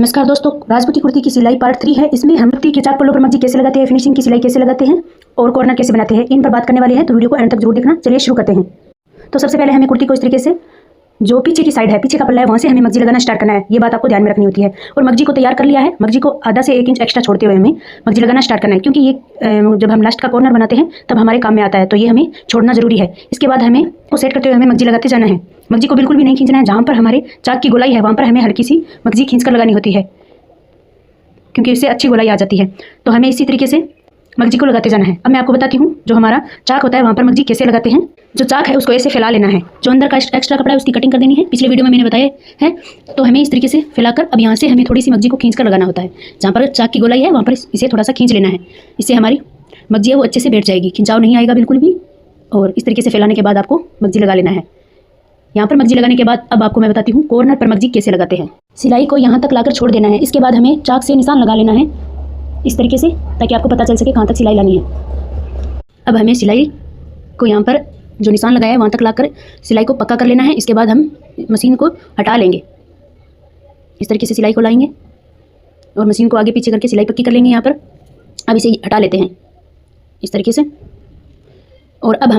नमस्कार दोस्तों, राजपूती कुर्ती की सिलाई पार्ट 3 है। इसमें हम कुर्ती के चाक पल्लू पर मग्जी कैसे लगाते हैं, फिनिशिंग की सिलाई कैसे लगाते हैं और कॉर्नर कैसे बनाते हैं, इन पर बात करने वाले हैं। तो वीडियो को एंड तक जरूर देखना। चलिए शुरू करते हैं। तो सबसे पहले हमें कुर्ती को इस तरीके से जो पीछे की साइड है, पीछे का पल्ला है, वहाँ से हमें मग्जी लगाना स्टार्ट करना है। ये बात आपको ध्यान में रखनी होती है। और मग्जी को तैयार कर लिया है, मग्जी को आधा से 1 इंच एक्स्ट्रा छोड़ते हुए हमें मग्जी लगाना स्टार्ट करना है, क्योंकि ये जब हम लास्ट का कॉर्नर बनाते हैं तब हमारे काम में आता है, तो ये हमें छोड़ना जरूरी है। इसके बाद हमें को सेट करते हुए हमें मग्जी लगाते जाना है। मग्जी को बिल्कुल भी नहीं खींचना है। जहाँ पर हमारे चाक की गोलाई है वहाँ पर हमें हल्की सी मग्जी खींच कर लगानी होती है, क्योंकि इससे अच्छी गोलाई आ जाती है। तो हमें इसी तरीके से मग्जी को लगाते जाना है। अब मैं आपको बताती हूँ जो हमारा चाक होता है वहाँ पर मग्जी कैसे लगाते हैं। जो चाक है उसको ऐसे फैला लेना है। जो अंदर का एक्स्ट्रा कपड़ा है उसकी कटिंग कर देनी है, पिछले वीडियो में मैंने बताया है। तो हमें इस तरीके से फैलाकर अब यहाँ से हमें थोड़ी सी मग्जी को खींच कर लगाना होता है। जहाँ पर चाक की गोलाई है वहाँ पर इसे थोड़ा सा खींच लेना है। इससे हमारी मग्जी है वो अच्छे से बैठ जाएगी, खिंचाव नहीं आएगा बिल्कुल भी। और इस तरीके से फैलाने के बाद आपको मग्जी लगा लेना है। यहाँ पर मग्जी लगाने के बाद अब आपको मैं बताती हूँ कॉर्नर पर मग्जी कैसे लगाते हैं। सिलाई को यहाँ तक लाकर छोड़ देना है। इसके बाद हमें चाक से निशान लगा लेना है इस तरीके से, ताकि आपको पता चल सके कहाँ तक सिलाई लानी है। अब हमें सिलाई को यहाँ पर जो निशान लगाया है वहाँ तक लाकर सिलाई को पक्का कर लेना है। इसके बाद हम मशीन को हटा लेंगे। इस तरीके से सिलाई को लाएंगे और मशीन को आगे पीछे करके सिलाई पक्की कर लेंगे यहाँ पर। अब इसे हटा लेते हैं इस तरीके से। और अब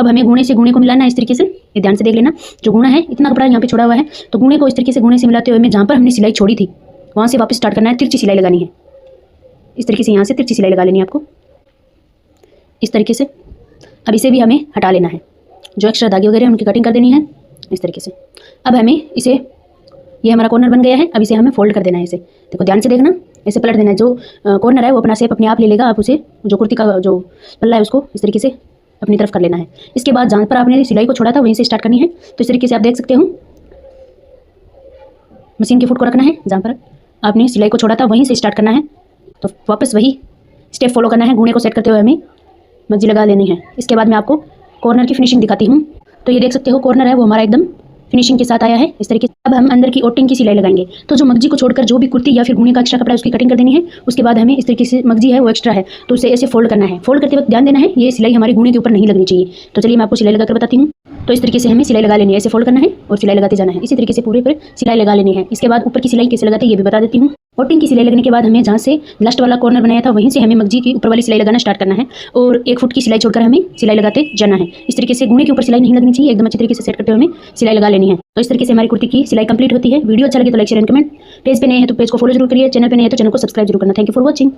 हमें गूने से गूने को मिलाना है इस तरीके से। ये ध्यान से देख लेना, जो गूना है इतना कपड़ा यहाँ पे छोड़ा हुआ है, तो गूने को इस तरीके से गूने से मिलाते हुए हमें जहाँ पर हमने सिलाई छोड़ी थी वहाँ से वापस स्टार्ट करना है। तिरछी सिलाई लगानी है इस तरीके से। यहाँ से तिरछी सिलाई लगा लेनी है आपको इस तरीके से। अब इसे भी हमें हटा लेना है। जो एक्स्ट्रा धागे वगैरह उनकी कटिंग कर देनी है इस तरीके से। अब हमें इसे, ये हमारा कॉर्नर बन गया है। अब इसे हमें फोल्ड कर देना है। इसे देखो ध्यान से देखना, ऐसे पलट देना है। जो कॉर्नर है वो अपना शेप अपने आप ले लेगा। आप उसे जो कुर्ती का जो पल्ला है उसको इस तरीके से अपनी तरफ कर लेना है। इसके बाद जहाँ पर आपने सिलाई को छोड़ा था वहीं से स्टार्ट करनी है। तो इस तरीके से आप देख सकते हो, मशीन के फुट को रखना है। जहाँ पर आपने सिलाई को छोड़ा था वहीं से स्टार्ट करना है। तो वापस वही स्टेप फॉलो करना है। गूने को सेट करते हुए हमें मग्जी लगा लेनी है। इसके बाद मैं आपको कॉर्नर की फिनिशिंग दिखाती हूँ। तो ये देख सकते हो कॉर्नर है वो हमारा एकदम फिनिशिंग के साथ आया है इस तरीके से। अब हम अंदर की ओटिंग की सिलाई लगाएंगे। तो जो मग्जी को छोड़कर जो भी कुर्ती या फिर गूने का एक्स्ट्रा कपड़ा है उसकी कटिंग कर देनी है। उसके बाद हमें इस तरीके से मग्जी है वो एक्स्ट्रा है तो उसे ऐसे फोल्ड करना है। फोल्ड करते वक्त ध्यान देना है ये सिलाई हमारे गूने के ऊपर नहीं लगनी चाहिए। तो चलिए मैं आपको सिलाई लगाकर बताती हूँ। तो इस तरीके से हमें सिलाई लगा लेनी है। ऐसे फोल्ड करना है और सिलाई लगाते जाना है। इसी तरीके से पूरे पर सिलाई लगा लेनी है। इसके बाद ऊपर की सिलाई कैसे लगाते हैं ये भी बता देती हूँ। ओटिंग की सिलाई लगने के बाद हमें जहाँ से लास्ट वाला कॉर्नर बनाया था वहीं से हमें मग्जी की ऊपर वाली सिलाई लगाना स्टार्ट करना है। और 1 फुट की सिलाई छोड़कर हमें सिलाई लगाते जाना है। इस तरीके से गूने के ऊपर सिलाई नहीं लगनी चाहिए, एकदम अच्छी तरीके से सेट करते हुए हमें सिलाई लगा लेनी है। तो इस तरीके से हमारी कुर्ती की सिलाई कंप्लीट होती है। वीडियो अच्छा लगे तो like share and comment. Page पे नए हैं तो पेज को फॉलो जरूर करिए। चैनल पे नए हैं तो चैनल को सब्सक्राइब जरूर करना। Thank you for watching.